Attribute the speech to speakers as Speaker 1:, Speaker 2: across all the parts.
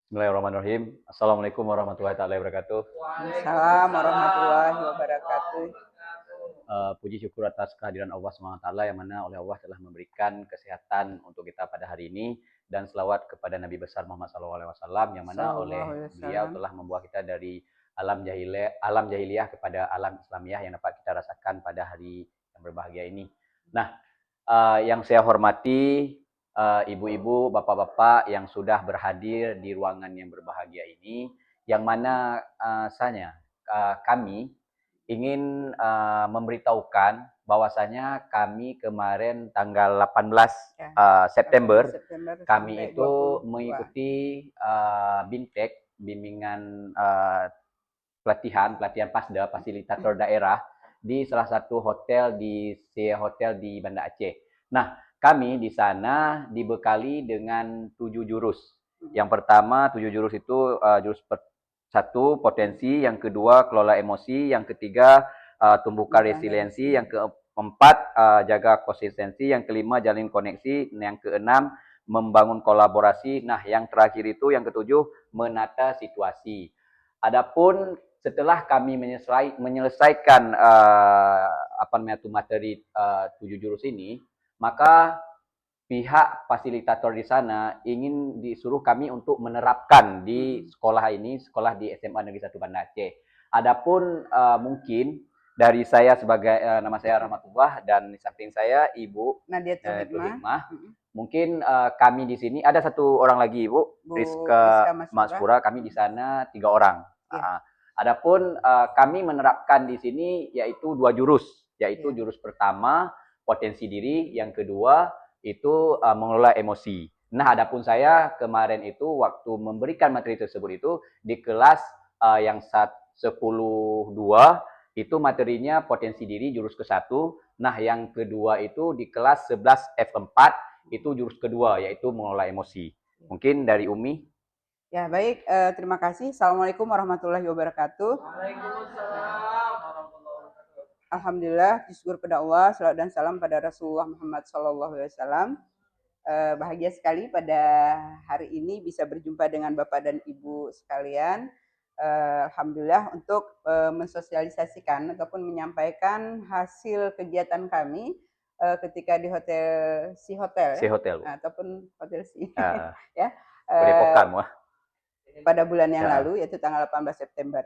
Speaker 1: Bismillahirrahmanirrahim. Assalamualaikum warahmatullahi taala wabarakatuh.
Speaker 2: Waalaikumsalam warahmatullahi wabarakatuh.
Speaker 1: Puji syukur atas kehadiran Allah SWT yang mana oleh Allah telah memberikan kesehatan untuk kita pada hari ini dan selawat kepada Nabi besar Muhammad SAW yang mana oleh
Speaker 2: Sallallahu alaihi
Speaker 1: beliau
Speaker 2: wasallam.
Speaker 1: telah membawa kita dari alam jahiliyah kepada alam Islamiyah yang dapat kita rasakan pada hari yang berbahagia ini. Nah, yang saya hormati ibu-ibu, bapak-bapak yang sudah berhadir di ruangan yang berbahagia ini, yang mana kami ingin memberitahukan bahwasanya kami kemarin tanggal 18
Speaker 2: Ya,
Speaker 1: September
Speaker 2: 18 September
Speaker 1: kami
Speaker 2: sampai
Speaker 1: itu
Speaker 2: 22.
Speaker 1: mengikuti BIMTEK, bimbingan pelatihan PASDA, fasilitator daerah di salah satu hotel di hotel di Banda Aceh. Nah, kami di sana dibekali dengan 7 jurus. Yang pertama 7 jurus itu jurus satu potensi, yang kedua kelola emosi, yang ketiga tumbuhkan resiliensi, yang keempat jaga konsistensi, yang kelima jalin koneksi, yang keenam membangun kolaborasi. Nah, yang terakhir itu yang ketujuh menata situasi. Adapun setelah kami menyelesaikan materi 7 jurus ini, maka pihak fasilitator di sana ingin disuruh kami untuk menerapkan di sekolah ini, sekolah di SMA Negeri 1 Banda Aceh. Adapun mungkin dari saya sebagai nama saya Rahmatullah dan di samping saya Ibu
Speaker 2: Nadiatul Hikmah.
Speaker 1: Hikmah. Mungkin kami di sini ada satu orang lagi Ibu,
Speaker 2: Bu
Speaker 1: Rizka
Speaker 2: Masura.
Speaker 1: Maspura. Kami di sana 3 orang.
Speaker 2: Ya.
Speaker 1: Adapun kami menerapkan di sini yaitu 2 jurus, yaitu
Speaker 2: Ya.
Speaker 1: jurus pertama potensi diri, yang kedua itu mengelola emosi. Nah, adapun saya kemarin itu waktu memberikan materi tersebut itu di kelas yang 10.2 itu materinya potensi diri jurus ke-1. Nah, yang kedua itu di kelas 11 F4 itu jurus kedua yaitu mengelola emosi. Mungkin dari Umi.
Speaker 2: Ya, baik, terima kasih. Assalamualaikum warahmatullahi wabarakatuh.
Speaker 3: Waalaikumsalam.
Speaker 2: Alhamdulillah, syukur pada Allah, salawat dan salam pada Rasulullah Muhammad SAW. Bahagia sekali pada hari ini bisa berjumpa dengan Bapak dan Ibu sekalian. Alhamdulillah untuk mensosialisasikan ataupun menyampaikan hasil kegiatan kami ketika di hotel ataupun hotel ya pada bulan yang lalu, yaitu tanggal 18 September.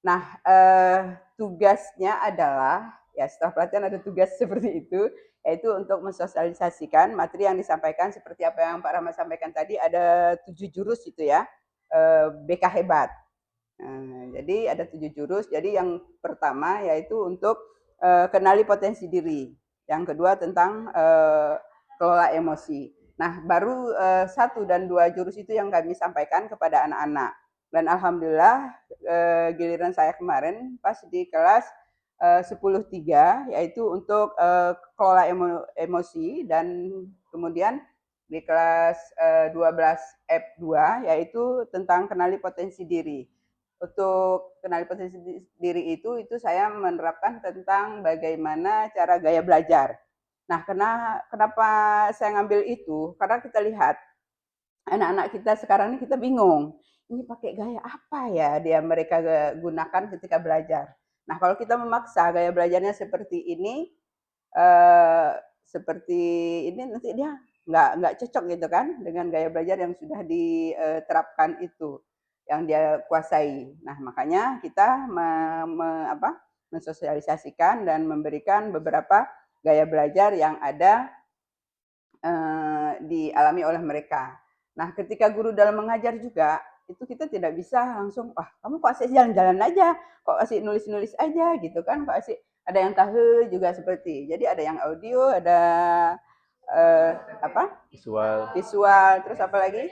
Speaker 2: Nah, tugasnya adalah, ya setelah pelatihan ada tugas seperti itu, yaitu untuk mensosialisasikan materi yang disampaikan seperti apa yang Pak Rahmat sampaikan tadi, ada 7 jurus itu ya, BK Hebat. Jadi ada 7 jurus, jadi yang pertama yaitu untuk kenali potensi diri, yang kedua tentang kelola emosi. Nah, baru 1 dan 2 jurus itu yang kami sampaikan kepada anak-anak. Dan alhamdulillah giliran saya kemarin pas di kelas 10.3 yaitu untuk kelola emosi, dan kemudian di kelas 12 F2 yaitu tentang kenali potensi diri. Untuk kenali potensi diri itu saya menerapkan tentang bagaimana cara gaya belajar. Nah, kenapa saya ngambil itu? Karena kita lihat anak-anak kita sekarang ini kita bingung. Ini pakai gaya apa ya mereka gunakan ketika belajar. Nah, kalau kita memaksa gaya belajarnya seperti ini, nanti dia nggak cocok gitu kan dengan gaya belajar yang sudah diterapkan itu, yang dia kuasai. Nah, makanya kita mensosialisasikan dan memberikan beberapa gaya belajar yang ada dialami oleh mereka. Nah, ketika guru dalam mengajar juga, itu kita tidak bisa langsung, wah kamu kok asik jalan-jalan aja, kok asik nulis-nulis aja gitu kan, kok asik ada yang tahu juga seperti. Jadi ada yang audio, ada visual, terus apa lagi?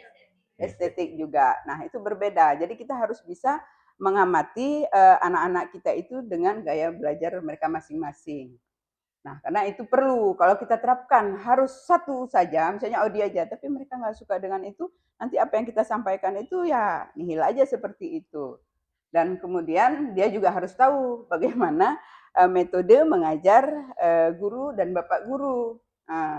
Speaker 2: Estetik juga. Nah, itu berbeda. Jadi kita harus bisa mengamati anak-anak kita itu dengan gaya belajar mereka masing-masing. Nah, karena itu perlu, kalau kita terapkan harus satu saja, misalnya audio aja, tapi mereka nggak suka dengan itu, nanti apa yang kita sampaikan itu ya nihil aja seperti itu. Dan kemudian dia juga harus tahu bagaimana metode mengajar guru dan bapak guru.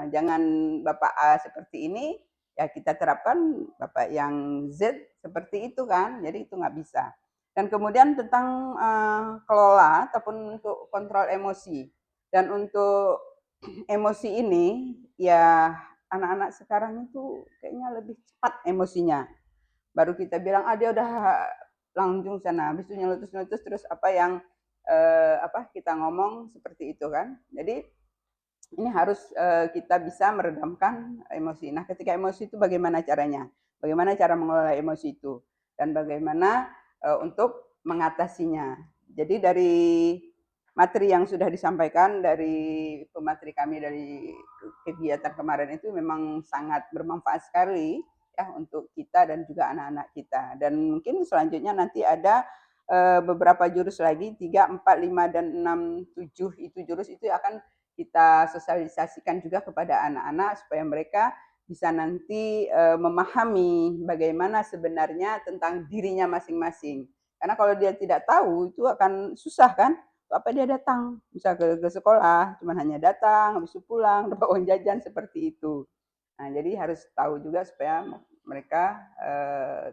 Speaker 2: Jangan bapak A seperti ini, ya kita terapkan Bapak yang Z seperti itu kan, jadi itu nggak bisa. Dan kemudian tentang kelola ataupun untuk kontrol emosi. Dan untuk emosi ini ya anak-anak sekarang itu kayaknya lebih cepat emosinya. Baru kita bilang dia udah langsung sana, habis itu nyeletus-nyeletus terus apa yang kita ngomong seperti itu kan. Jadi ini harus kita bisa meredamkan emosi. Nah, ketika emosi itu bagaimana caranya? Bagaimana cara mengelola emosi itu? Dan bagaimana untuk mengatasinya? Jadi dari materi yang sudah disampaikan dari pemateri kami dari kegiatan kemarin itu memang sangat bermanfaat sekali ya untuk kita dan juga anak-anak kita. Dan mungkin selanjutnya nanti ada beberapa jurus lagi 3, 4, 5, dan 6, 7 itu jurus itu akan kita sosialisasikan juga kepada anak-anak supaya mereka bisa nanti memahami bagaimana sebenarnya tentang dirinya masing-masing. Karena kalau dia tidak tahu itu akan susah kan? Apa dia datang bisa ke sekolah, cuman hanya datang, habis itu pulang, dapat uang jajan seperti itu. Nah, jadi harus tahu juga supaya mereka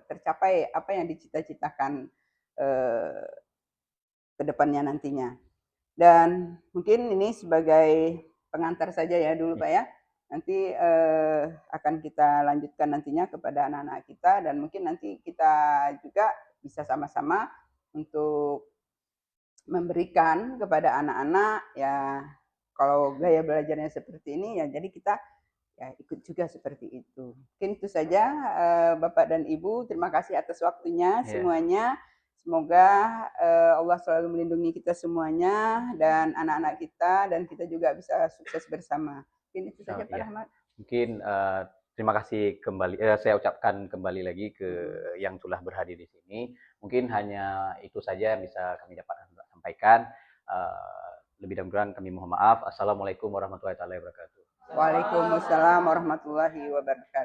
Speaker 2: tercapai apa yang dicita-citakan ke depannya nantinya. Dan mungkin ini sebagai pengantar saja ya dulu Pak ya. Nanti akan kita lanjutkan nantinya kepada anak-anak kita dan mungkin nanti kita juga bisa sama-sama untuk memberikan kepada anak-anak ya kalau gaya belajarnya seperti ini ya jadi kita ya ikut juga seperti itu. Mungkin itu saja Bapak dan Ibu, terima kasih atas waktunya semuanya. Semoga Allah selalu melindungi kita semuanya dan anak-anak kita dan kita juga bisa sukses bersama. Mungkin itu saja Pak Rahmat.
Speaker 1: Mungkin terima kasih kembali saya ucapkan kembali lagi ke yang telah berhadir di sini. Mungkin hanya itu saja yang bisa kami dapat sampaikan. Lebih dan kurang kami mohon maaf. Assalamualaikum warahmatullahi wabarakatuh.
Speaker 2: Waalaikumsalam warahmatullahi wabarakatuh.